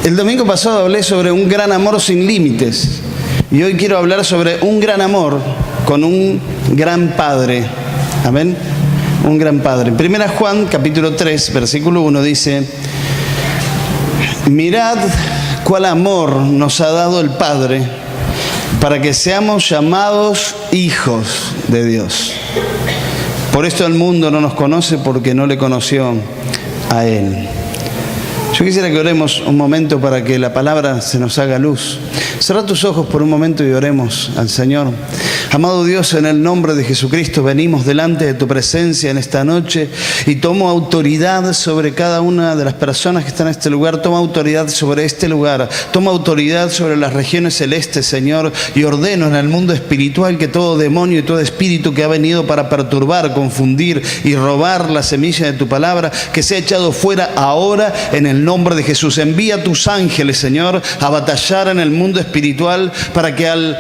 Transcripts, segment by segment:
El domingo pasado hablé sobre un gran amor sin límites y hoy quiero hablar sobre un gran amor con un gran Padre. Amén. Un gran Padre. En 1 Juan capítulo 3, versículo 1 dice: mirad cuál amor nos ha dado el Padre para que seamos llamados hijos de Dios. Por esto el mundo no nos conoce, porque no le conoció a Él. Yo quisiera que oremos un momento para que la palabra se nos haga luz. Cerra tus ojos por un momento y oremos al Señor. Amado Dios, en el nombre de Jesucristo venimos delante de tu presencia en esta noche y tomo autoridad sobre cada una de las personas que están en este lugar. Toma autoridad sobre este lugar. Toma autoridad sobre las regiones celestes, Señor, y ordeno en el mundo espiritual que todo demonio y todo espíritu que ha venido para perturbar, confundir y robar la semilla de tu palabra, que sea echado fuera ahora en el nombre de Jesús. Envía tus ángeles, Señor, a batallar en el mundo espiritual para que al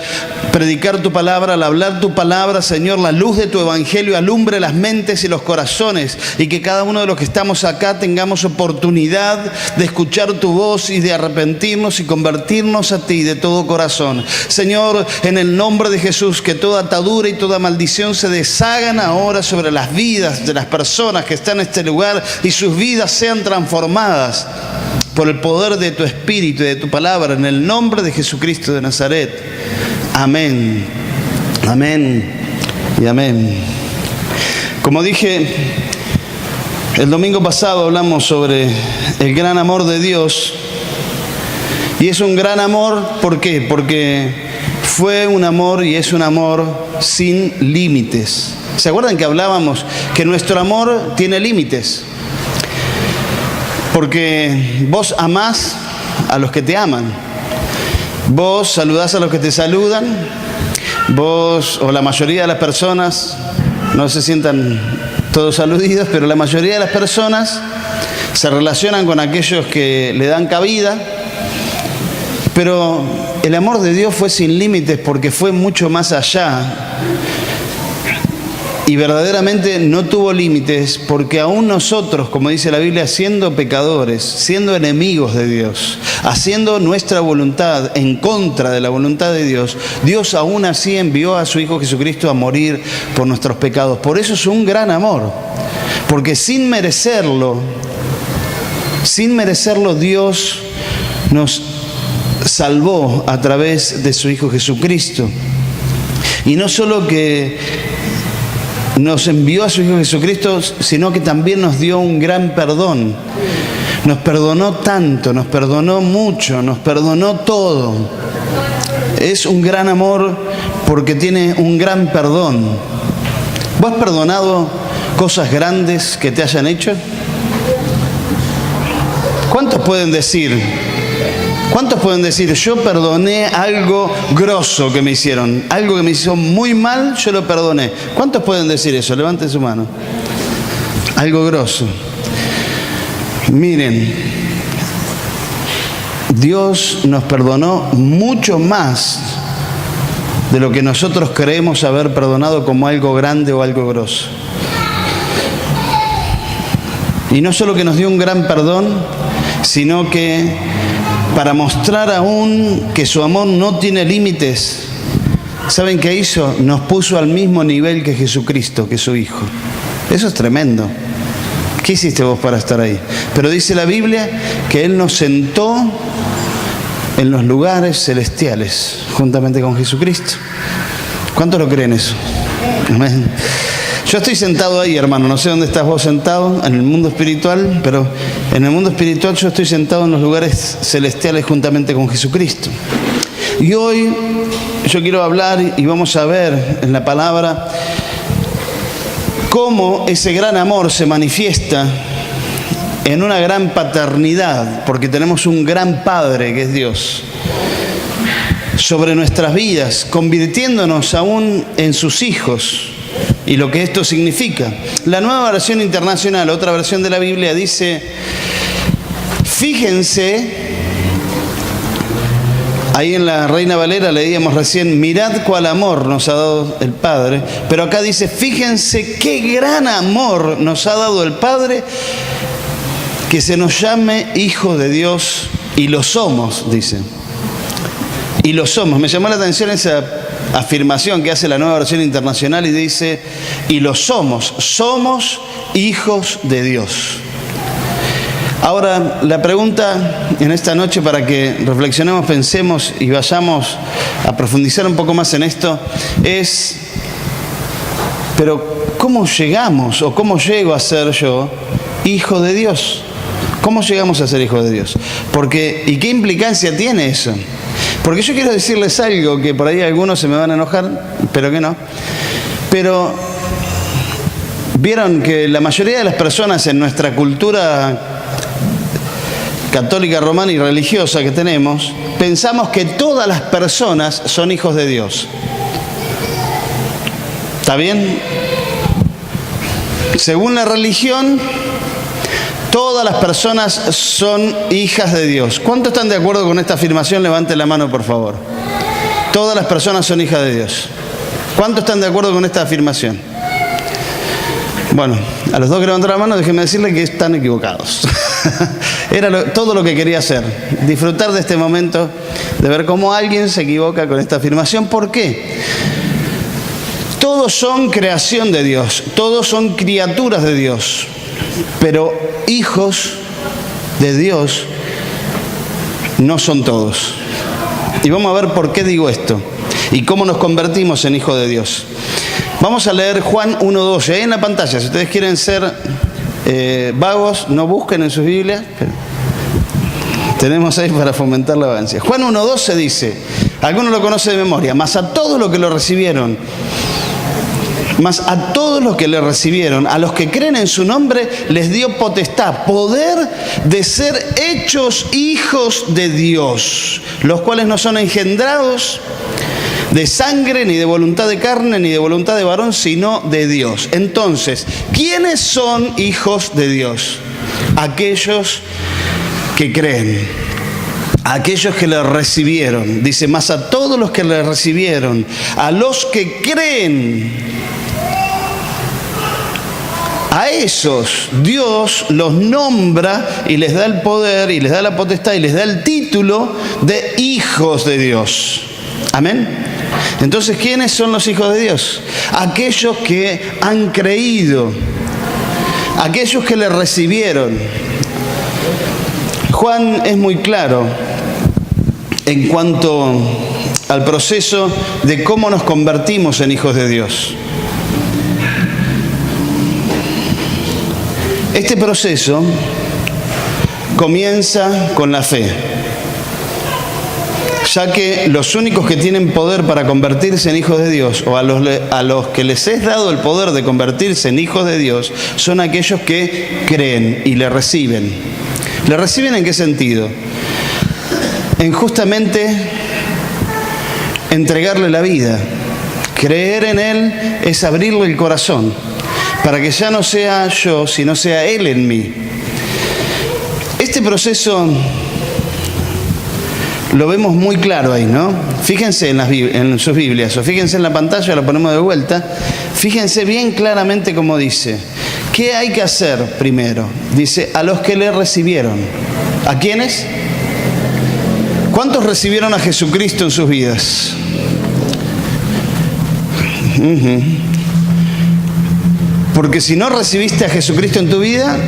predicar tu palabra, al hablar tu palabra, Señor, la luz de tu evangelio alumbre las mentes y los corazones, y que cada uno de los que estamos acá tengamos oportunidad de escuchar tu voz y de arrepentirnos y convertirnos a ti de todo corazón. Señor, en el nombre de Jesús, que toda atadura y toda maldición se deshagan ahora sobre las vidas de las personas que están en este lugar y sus vidas sean transformadas por el poder de tu Espíritu y de tu palabra, en el nombre de Jesucristo de Nazaret. Amén. Amén y amén. Como dije, el domingo pasado hablamos sobre el gran amor de Dios. Y es un gran amor, ¿por qué? Porque fue un amor y es un amor sin límites. ¿Se acuerdan que hablábamos que nuestro amor tiene límites? Porque vos amás a los que te aman. Vos saludás a los que te saludan. Vos, o la mayoría de las personas, no se sientan todos aludidos, pero la mayoría de las personas se relacionan con aquellos que le dan cabida. Pero el amor de Dios fue sin límites porque fue mucho más allá. Y verdaderamente no tuvo límites, porque aún nosotros, como dice la Biblia, siendo pecadores, siendo enemigos de Dios, haciendo nuestra voluntad en contra de la voluntad de Dios, Dios aún así envió a su Hijo Jesucristo a morir por nuestros pecados. Por eso es un gran amor, porque sin merecerlo Dios nos salvó a través de su Hijo Jesucristo. Y no solo que nos envió a su Hijo Jesucristo, sino que también nos dio un gran perdón. Nos perdonó tanto, nos perdonó mucho, nos perdonó todo. Es un gran amor porque tiene un gran perdón. ¿Vos has perdonado cosas grandes que te hayan hecho? ¿Cuántos pueden decir, yo perdoné algo grosso que me hicieron? Algo que me hizo muy mal, yo lo perdoné. ¿Cuántos pueden decir eso? Levanten su mano. Algo grosso. Miren, Dios nos perdonó mucho más de lo que nosotros creemos haber perdonado como algo grande o algo grosso. Y no solo que nos dio un gran perdón, sino que para mostrar aún que su amor no tiene límites, ¿saben qué hizo? Nos puso al mismo nivel que Jesucristo, que su Hijo. Eso es tremendo. ¿Qué hiciste vos para estar ahí? Pero dice la Biblia que Él nos sentó en los lugares celestiales, juntamente con Jesucristo. ¿Cuántos lo creen eso? Amén. Yo estoy sentado ahí, hermano, no sé dónde estás vos sentado, en el mundo espiritual, pero en el mundo espiritual yo estoy sentado en los lugares celestiales juntamente con Jesucristo. Y hoy yo quiero hablar y vamos a ver en la palabra cómo ese gran amor se manifiesta en una gran paternidad, porque tenemos un gran Padre que es Dios, sobre nuestras vidas, convirtiéndonos aún en sus hijos. Y lo que esto significa. La Nueva Versión Internacional, otra versión de la Biblia, dice: fíjense, ahí en la Reina Valera leíamos recién, mirad cuál amor nos ha dado el Padre, pero acá dice, fíjense qué gran amor nos ha dado el Padre, que se nos llame hijos de Dios, y lo somos, dice. Y lo somos. Me llamó la atención esa afirmación que hace la Nueva Versión Internacional y dice, y lo somos. Somos hijos de Dios. Ahora, la pregunta en esta noche para que reflexionemos, pensemos y vayamos a profundizar un poco más en esto es, pero ¿cómo llegamos o cómo llego a ser yo hijo de Dios? ¿Cómo llegamos a ser hijos de Dios? ¿Y qué implicancia tiene eso? Porque yo quiero decirles algo que por ahí algunos se me van a enojar, pero que no. Pero vieron que la mayoría de las personas en nuestra cultura católica, romana y religiosa que tenemos, pensamos que todas las personas son hijos de Dios. ¿Está bien? Según la religión, todas las personas son hijas de Dios. ¿Cuántos están de acuerdo con esta afirmación? Levanten la mano, por favor. Todas las personas son hijas de Dios. ¿Cuántos están de acuerdo con esta afirmación? Bueno, a los dos que levantaron la mano, déjenme decirles que están equivocados. Era todo lo que quería hacer. Disfrutar de este momento, de ver cómo alguien se equivoca con esta afirmación. ¿Por qué? Todos son creación de Dios. Todos son criaturas de Dios. Pero hijos de Dios no son todos. Y vamos a ver por qué digo esto y cómo nos convertimos en hijos de Dios. Vamos a leer Juan 1:12, ahí en la pantalla. Si ustedes quieren ser vagos, no busquen en sus Biblias. Tenemos ahí para fomentar la vagancia. Juan 1:12 dice, algunos lo conocen de memoria, mas a todos los que lo recibieron, a los que creen en su nombre, les dio potestad, poder de ser hechos hijos de Dios, los cuales no son engendrados de sangre, ni de voluntad de carne, ni de voluntad de varón, sino de Dios. Entonces, ¿quiénes son hijos de Dios? Aquellos que creen, aquellos que le recibieron. Dice, más a todos los que le recibieron, a los que creen, a esos Dios los nombra y les da el poder y les da la potestad y les da el título de hijos de Dios. Amén. Entonces, ¿quiénes son los hijos de Dios? Aquellos que han creído, aquellos que le recibieron. Juan es muy claro en cuanto al proceso de cómo nos convertimos en hijos de Dios. Este proceso comienza con la fe, ya que los únicos que tienen poder para convertirse en hijos de Dios, o a los que les es dado el poder de convertirse en hijos de Dios, son aquellos que creen y le reciben. ¿Le reciben en qué sentido? En justamente entregarle la vida. Creer en Él es abrirle el corazón, para que ya no sea yo, sino sea Él en mí. Este proceso lo vemos muy claro ahí, ¿no? Fíjense en sus Biblias, o fíjense en la pantalla, lo ponemos de vuelta. Fíjense bien claramente cómo dice. ¿Qué hay que hacer primero? Dice, a los que le recibieron. ¿A quiénes? ¿Cuántos recibieron a Jesucristo en sus vidas? Porque si no recibiste a Jesucristo en tu vida,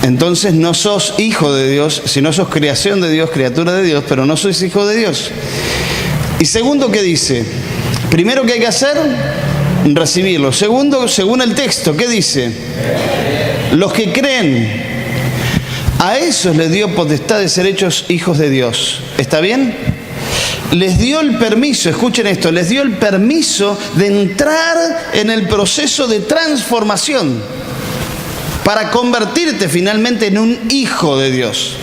entonces no sos hijo de Dios, sino sos creación de Dios, criatura de Dios, pero no sois hijo de Dios. Y segundo, ¿qué dice? Primero, ¿qué hay que hacer? Recibirlo. Segundo, según el texto, ¿qué dice? Los que creen, a esos les dio potestad de ser hechos hijos de Dios. ¿Está bien? Les dio el permiso, escuchen esto, les dio el permiso de entrar en el proceso de transformación para convertirte finalmente en un hijo de Dios.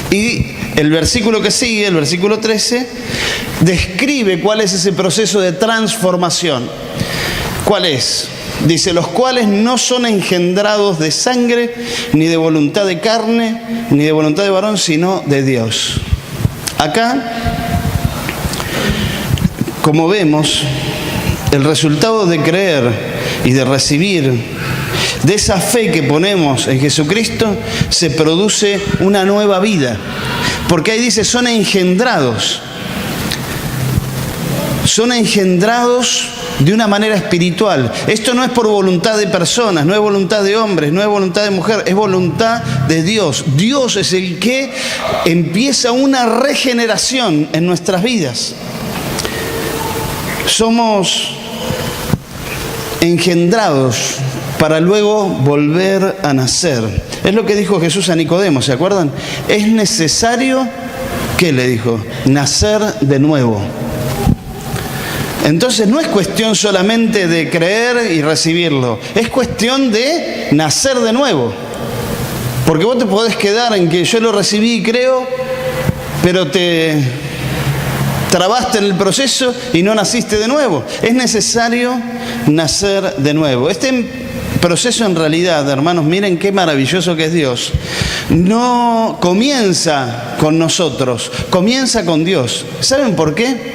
Y el versículo que sigue, el versículo 13, describe cuál es ese proceso de transformación. ¿Cuál es? Dice, los cuales no son engendrados de sangre, ni de voluntad de carne, ni de voluntad de varón, sino de Dios. Acá, como vemos, el resultado de creer y de recibir De esa fe que ponemos en Jesucristo se produce una nueva vida. Porque ahí dice, son engendrados. Son engendrados de una manera espiritual. Esto no es por voluntad de personas, no es voluntad de hombres, no es voluntad de mujer, es voluntad de Dios. Dios es el que empieza una regeneración en nuestras vidas. Somos engendrados para luego volver a nacer. Es lo que dijo Jesús a Nicodemo, ¿se acuerdan? Es necesario, ¿qué le dijo? Nacer de nuevo. Entonces no es cuestión solamente de creer y recibirlo, es cuestión de nacer de nuevo. Porque vos te podés quedar en que yo lo recibí y creo, pero te trabaste en el proceso y no naciste de nuevo. Es necesario nacer de nuevo. Este proceso en realidad, hermanos, miren qué maravilloso que es Dios. No comienza con nosotros, comienza con Dios. ¿Saben por qué?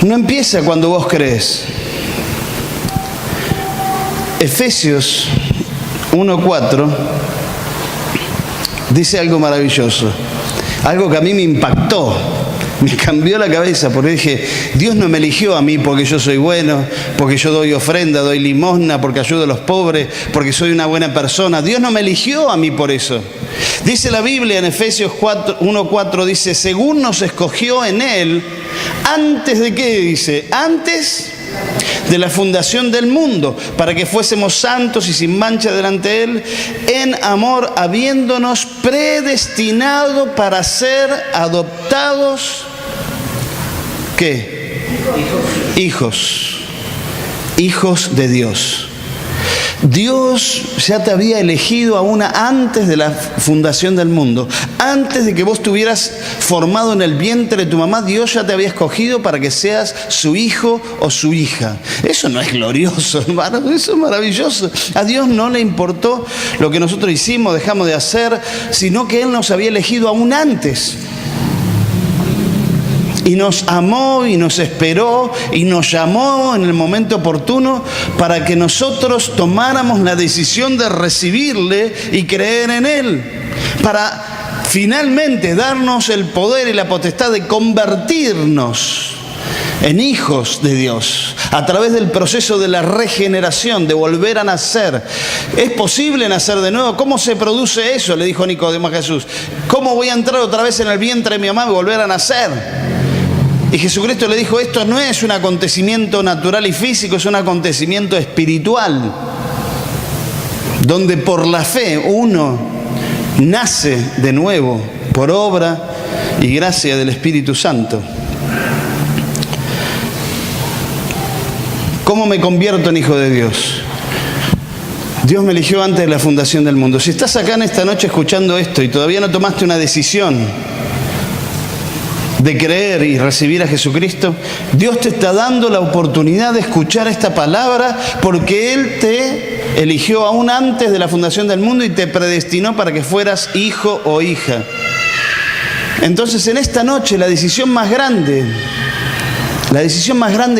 No empieza cuando vos crees. Efesios 1:4 dice algo maravilloso, algo que a mí me impactó, me cambió la cabeza, porque dije, Dios no me eligió a mí porque yo soy bueno, porque yo doy ofrenda, doy limosna, porque ayudo a los pobres, porque soy una buena persona. Dios no me eligió a mí por eso. Dice la Biblia en Efesios 1:4, dice, según nos escogió en Él, ¿antes de qué dice? Antes de la fundación del mundo, para que fuésemos santos y sin mancha delante de Él, en amor, habiéndonos predestinado para ser adoptados, ¿qué? Hijos de Dios. Dios ya te había elegido aún antes de la fundación del mundo. Antes de que vos estuvieras formado en el vientre de tu mamá, Dios ya te había escogido para que seas su hijo o su hija. Eso no es glorioso, hermano, eso es maravilloso. A Dios no le importó lo que nosotros hicimos, dejamos de hacer, sino que Él nos había elegido aún antes. Y nos amó y nos esperó y nos llamó en el momento oportuno para que nosotros tomáramos la decisión de recibirle y creer en Él. Para finalmente darnos el poder y la potestad de convertirnos en hijos de Dios a través del proceso de la regeneración, de volver a nacer. ¿Es posible nacer de nuevo? ¿Cómo se produce eso? Le dijo Nicodemo a Jesús. ¿Cómo voy a entrar otra vez en el vientre de mi mamá y volver a nacer? Y Jesucristo le dijo, esto no es un acontecimiento natural y físico, es un acontecimiento espiritual, donde por la fe uno nace de nuevo por obra y gracia del Espíritu Santo. ¿Cómo me convierto en hijo de Dios? Dios me eligió antes de la fundación del mundo. Si estás acá en esta noche escuchando esto y todavía no tomaste una decisión de creer y recibir a Jesucristo, Dios te está dando la oportunidad de escuchar esta palabra porque Él te eligió aún antes de la fundación del mundo y te predestinó para que fueras hijo o hija. Entonces, en esta noche, la decisión más grande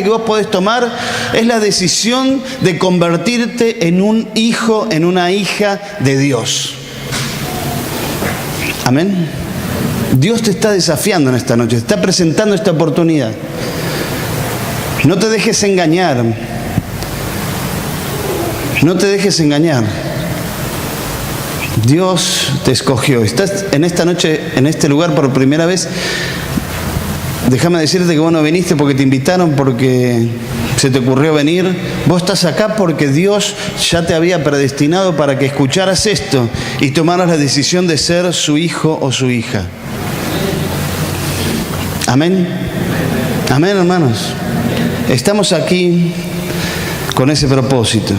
que vos podés tomar es la decisión de convertirte en un hijo, en una hija de Dios. Amén. Dios te está desafiando en esta noche, te está presentando esta oportunidad. No te dejes engañar. No te dejes engañar. Dios te escogió. Estás en esta noche, en este lugar por primera vez. Déjame decirte que vos no viniste porque te invitaron, porque se te ocurrió venir. Vos estás acá porque Dios ya te había predestinado para que escucharas esto y tomaras la decisión de ser su hijo o su hija. Amén. Amén, hermanos. Estamos aquí con ese propósito.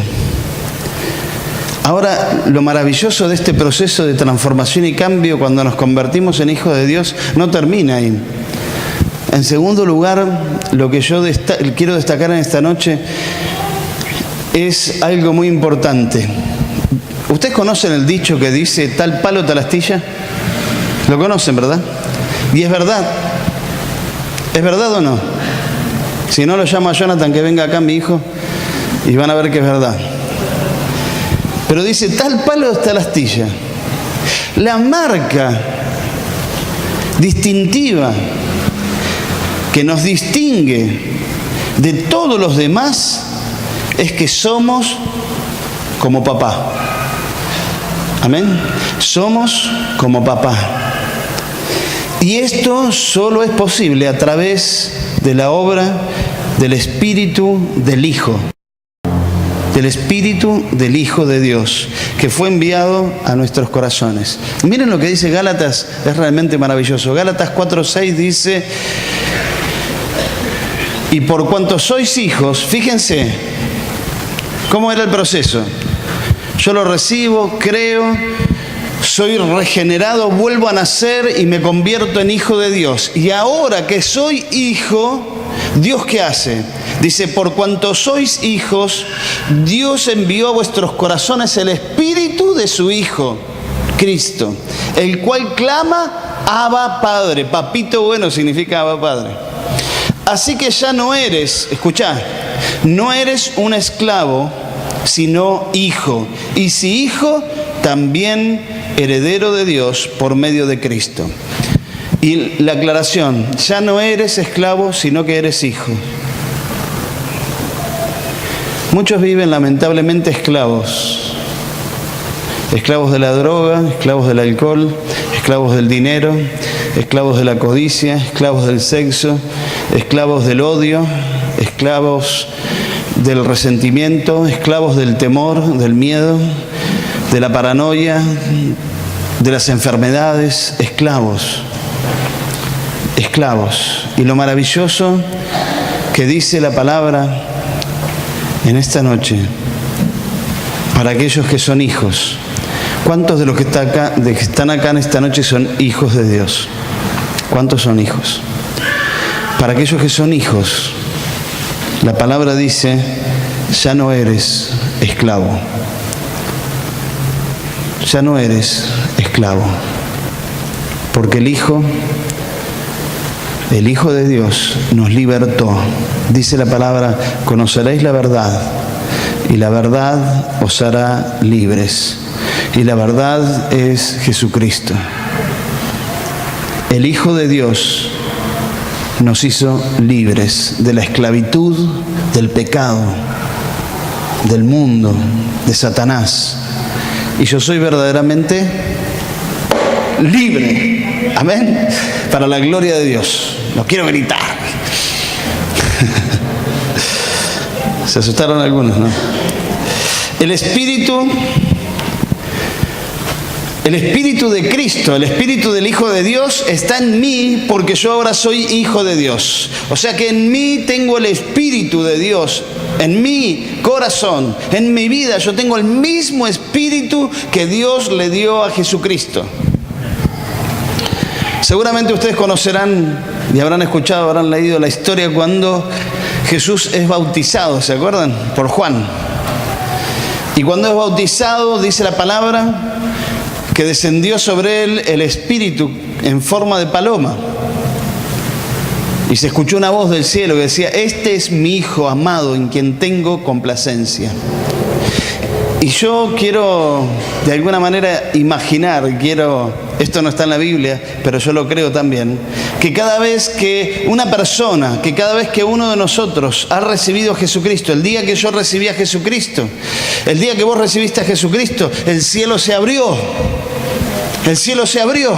Ahora, lo maravilloso de este proceso de transformación y cambio cuando nos convertimos en hijos de Dios no termina ahí. En segundo lugar, lo que yo quiero destacar en esta noche es algo muy importante. ¿Ustedes conocen el dicho que dice tal palo, tal astilla? Lo conocen, ¿verdad? Y es verdad. ¿Es verdad o no? Si no, lo llamo a Jonathan que venga acá, mi hijo. y van a ver que es verdad. Pero dice, tal palo, tal astilla. La marca distintiva que nos distingue de todos los demás es que somos como papá. Amén. Somos como papá. Y esto solo es posible a través de la obra del Espíritu del Hijo. Del Espíritu del Hijo de Dios, que fue enviado a nuestros corazones. Miren lo que dice Gálatas, es realmente maravilloso. Gálatas 4:6 dice, y por cuanto sois hijos, fíjense, ¿cómo era el proceso? Yo lo recibo, creo, soy regenerado, vuelvo a nacer y me convierto en hijo de Dios. Y ahora que soy hijo, ¿Dios qué hace? Dice, por cuanto sois hijos, Dios envió a vuestros corazones el Espíritu de su Hijo, Cristo, el cual clama, Abba Padre. Papito bueno significa Abba Padre. Así que ya no eres, escuchá, no eres un esclavo, sino hijo. Y si hijo, también heredero de Dios por medio de Cristo. Y la aclaración, ya no eres esclavo, sino que eres hijo. Muchos viven lamentablemente esclavos. Esclavos de la droga, esclavos del alcohol, esclavos del dinero, esclavos de la codicia, esclavos del sexo, esclavos del odio, esclavos del resentimiento, esclavos del temor, del miedo, de la paranoia, de las enfermedades, esclavos. Esclavos. Y lo maravilloso que dice la palabra en esta noche, para aquellos que son hijos. ¿Cuántos de los que están acá en esta noche son hijos de Dios? ¿Cuántos son hijos? Para aquellos que son hijos, la palabra dice, ya no eres esclavo. Ya no eres esclavo. Porque el Hijo de Dios nos libertó. Dice la palabra, conoceréis la verdad y la verdad os hará libres. Y la verdad es Jesucristo. El Hijo de Dios nos hizo libres de la esclavitud, del pecado, del mundo, de Satanás. Y yo soy verdaderamente libre. Amén. Para la gloria de Dios. No quiero gritar. Se asustaron algunos, ¿no? El Espíritu de Cristo, el Espíritu del Hijo de Dios está en mí porque yo ahora soy hijo de Dios. O sea que en mí tengo el Espíritu de Dios, en mi corazón, en mi vida. Yo tengo el mismo Espíritu que Dios le dio a Jesucristo. Seguramente ustedes conocerán y habrán escuchado, habrán leído la historia cuando Jesús es bautizado, ¿se acuerdan? Por Juan. Y cuando es bautizado, dice la palabra, que descendió sobre él el Espíritu en forma de paloma. Y se escuchó una voz del cielo que decía, este es mi Hijo amado en quien tengo complacencia. Y yo quiero, de alguna manera, imaginar, esto no está en la Biblia, pero yo lo creo también, que cada vez que una persona, que cada vez que uno de nosotros ha recibido a Jesucristo, el día que yo recibí a Jesucristo, el día que vos recibiste a Jesucristo, el cielo se abrió. El cielo se abrió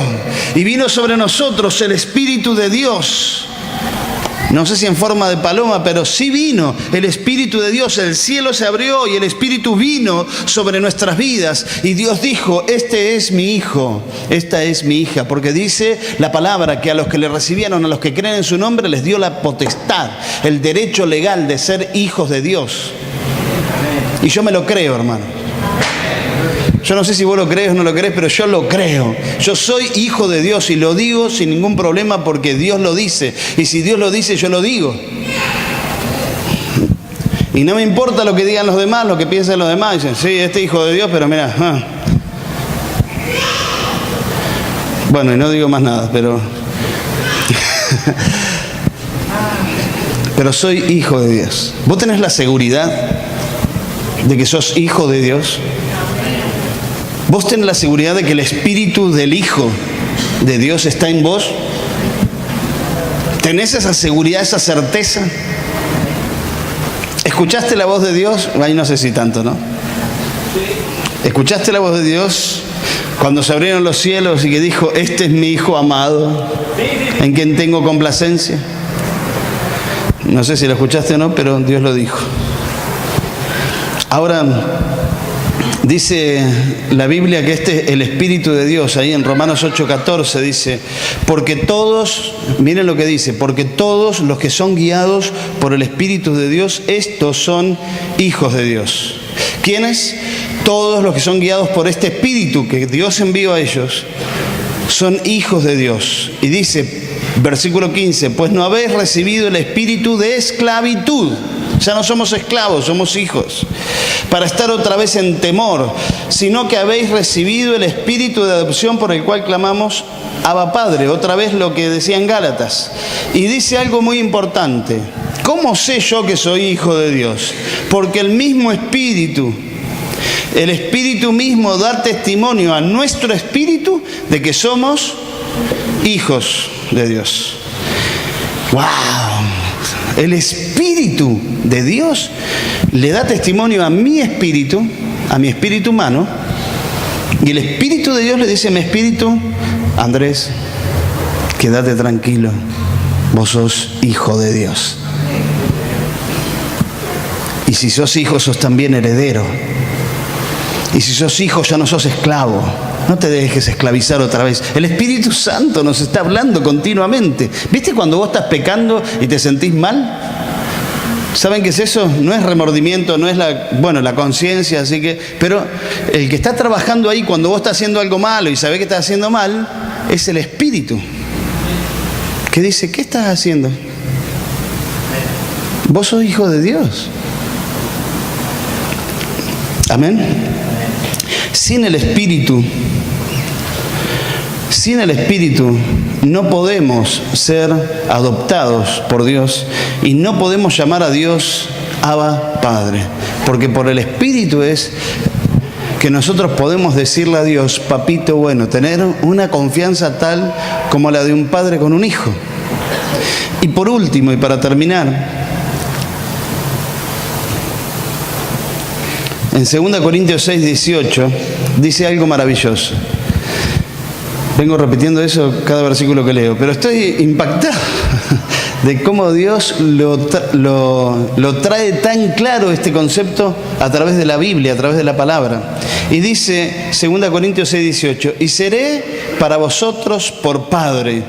y vino sobre nosotros el Espíritu de Dios. No sé si en forma de paloma, pero sí vino el Espíritu de Dios. El cielo se abrió y el Espíritu vino sobre nuestras vidas. Y Dios dijo, este es mi Hijo, esta es mi hija. Porque dice la palabra que a los que le recibieron, a los que creen en su nombre, les dio la potestad, el derecho legal de ser hijos de Dios. Y yo me lo creo, hermano. Yo no sé si vos lo crees o no lo crees, pero yo lo creo. Yo soy hijo de Dios y lo digo sin ningún problema porque Dios lo dice. Y si Dios lo dice, yo lo digo. Y no me importa lo que digan los demás, lo que piensen los demás. Dicen, sí, este hijo de Dios, pero mira. Bueno, y no digo más nada, pero... pero soy hijo de Dios. ¿Vos tenés la seguridad de que sos hijo de Dios? ¿Vos tenés la seguridad de que el espíritu del Hijo de Dios está en vos? ¿Tenés esa seguridad, esa certeza? ¿Escuchaste la voz de Dios? Ahí no sé si tanto, ¿no? ¿Escuchaste la voz de Dios cuando se abrieron los cielos y que dijo, este es mi Hijo amado, en quien tengo complacencia? No sé si lo escuchaste o no, pero Dios lo dijo. Ahora, dice la Biblia que este es el Espíritu de Dios. Ahí en Romanos 8:14 dice, porque todos, miren lo que dice, porque todos los que son guiados por el Espíritu de Dios, estos son hijos de Dios. ¿Quiénes? Todos los que son guiados por este Espíritu que Dios envió a ellos, son hijos de Dios. Y dice, versículo 15, pues no habéis recibido el espíritu de esclavitud. Ya no somos esclavos, somos hijos, para estar otra vez en temor, sino que habéis recibido el espíritu de adopción por el cual clamamos, Abba Padre, otra vez lo que decía en Gálatas. Y dice algo muy importante, ¿cómo sé yo que soy hijo de Dios? Porque el mismo espíritu, el espíritu mismo da testimonio a nuestro espíritu de que somos hijos de Dios. ¡Wow! El Espíritu de Dios le da testimonio a mi espíritu humano, y el Espíritu de Dios le dice a mi espíritu, Andrés, quédate tranquilo, vos sos hijo de Dios. Y si sos hijo, sos también heredero. Y si sos hijo, ya no sos esclavo. No te dejes esclavizar otra vez. El Espíritu Santo nos está hablando continuamente. ¿Viste cuando vos estás pecando y te sentís mal? ¿Saben qué es eso? No es remordimiento, no es la conciencia, así que... Pero el que está trabajando ahí cuando vos estás haciendo algo malo y sabés que estás haciendo mal, es el Espíritu. Que dice, ¿qué estás haciendo? Vos sos hijo de Dios. Amén. Sin el Espíritu no podemos ser adoptados por Dios y no podemos llamar a Dios Abba Padre, porque por el Espíritu es que nosotros podemos decirle a Dios, papito bueno, tener una confianza tal como la de un padre con un hijo. Y por último, y para terminar, en 2 Corintios 6:18 dice algo maravilloso. Vengo repitiendo eso cada versículo que leo, pero estoy impactado de cómo Dios lo trae tan claro este concepto a través de la Biblia, a través de la palabra. Y dice 2 Corintios 6:18, y seré para vosotros por padre,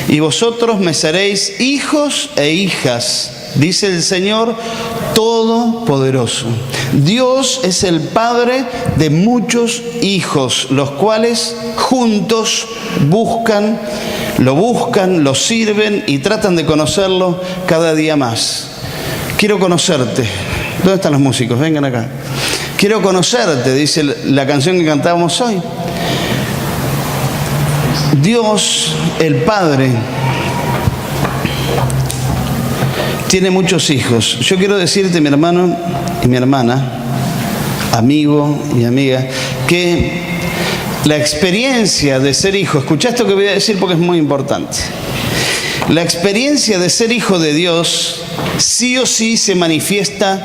y vosotros me seréis hijos e hijas, dice el Señor Todopoderoso. Dios es el Padre de muchos hijos, los cuales juntos lo sirven y tratan de conocerlo cada día más. Quiero conocerte. ¿Dónde están los músicos? Vengan acá. Quiero conocerte, dice la canción que cantábamos hoy. Dios, el Padre, tiene muchos hijos. Yo quiero decirte, mi hermano y mi hermana, amigo y amiga, que la experiencia de ser hijo, escuchá esto que voy a decir porque es muy importante. La experiencia de ser hijo de Dios sí o sí se manifiesta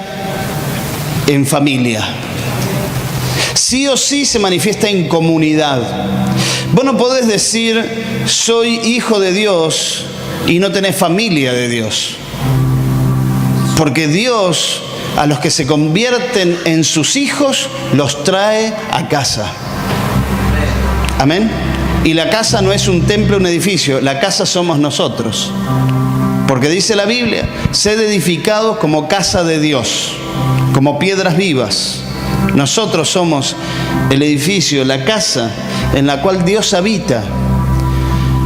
en familia. Sí o sí se manifiesta en comunidad. Vos no podés decir, soy hijo de Dios y no tenés familia de Dios. Porque Dios, a los que se convierten en sus hijos, los trae a casa. Amén. Y la casa no es un templo, un edificio. La casa somos nosotros. Porque dice la Biblia, sed edificados como casa de Dios, como piedras vivas. Nosotros somos el edificio, la casa en la cual Dios habita.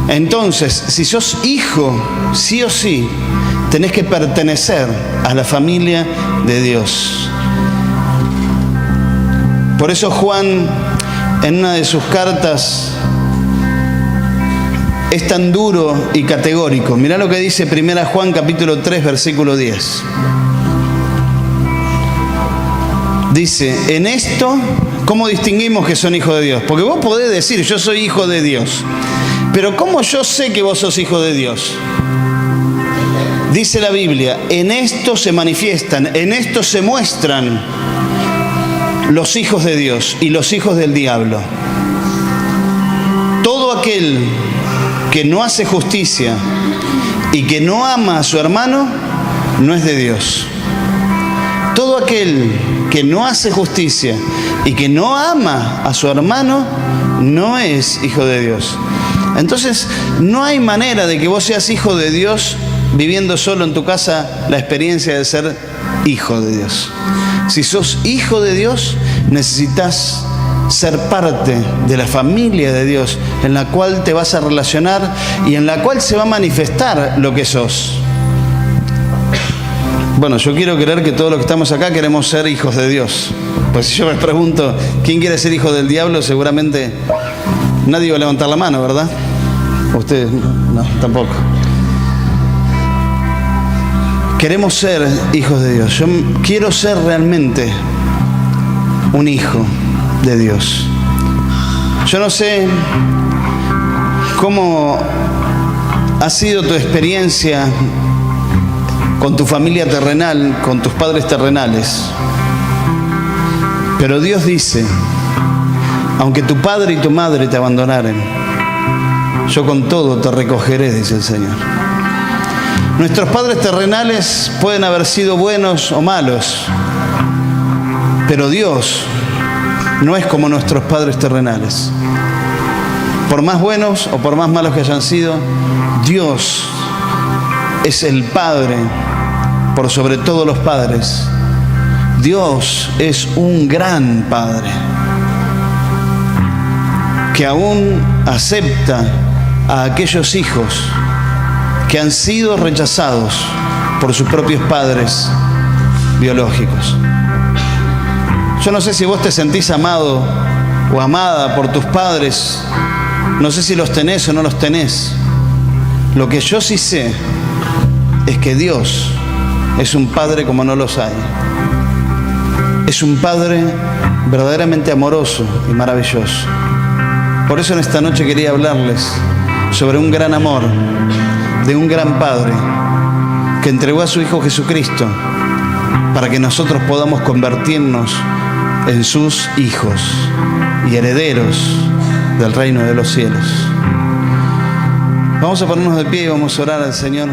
Entonces, si sos hijo, sí o sí, tenés que pertenecer a la familia de Dios. Por eso Juan, en una de sus cartas, es tan duro y categórico. Mirá lo que dice 1 Juan capítulo 3, versículo 10. Dice, en esto, ¿cómo distinguimos que son hijos de Dios? Porque vos podés decir, yo soy hijo de Dios. Pero ¿cómo yo sé que vos sos hijo de Dios? Dice la Biblia, en esto se manifiestan, en esto se muestran los hijos de Dios y los hijos del diablo. Todo aquel que no hace justicia y que no ama a su hermano, no es de Dios. Todo aquel que no hace justicia y que no ama a su hermano, no es hijo de Dios. Entonces, no hay manera de que vos seas hijo de Dios viviendo solo en tu casa la experiencia de ser hijo de Dios. Si sos hijo de Dios, necesitas ser parte de la familia de Dios, en la cual te vas a relacionar y en la cual se va a manifestar lo que sos. Bueno, yo quiero creer que todos los que estamos acá queremos ser hijos de Dios. Pues si yo me pregunto, ¿quién quiere ser hijo del diablo? Seguramente nadie va a levantar la mano, ¿verdad? Ustedes, no, tampoco. Queremos ser hijos de Dios. Yo quiero ser realmente un hijo de Dios. Yo no sé cómo ha sido tu experiencia con tu familia terrenal, con tus padres terrenales. Pero Dios dice, aunque tu padre y tu madre te abandonaren, yo con todo te recogeré, dice el Señor. Nuestros padres terrenales pueden haber sido buenos o malos, pero Dios no es como nuestros padres terrenales. Por más buenos o por más malos que hayan sido, Dios es el Padre por sobre todos los padres. Dios es un gran Padre que aún acepta a aquellos hijos que han sido rechazados por sus propios padres biológicos. Yo no sé si vos te sentís amado o amada por tus padres, no sé si los tenés o no los tenés. Lo que yo sí sé es que Dios es un Padre como no los hay. Es un Padre verdaderamente amoroso y maravilloso. Por eso en esta noche quería hablarles sobre un gran amor de un gran Padre que entregó a su Hijo Jesucristo para que nosotros podamos convertirnos en sus hijos y herederos del reino de los cielos. Vamos a ponernos de pie y vamos a orar al Señor.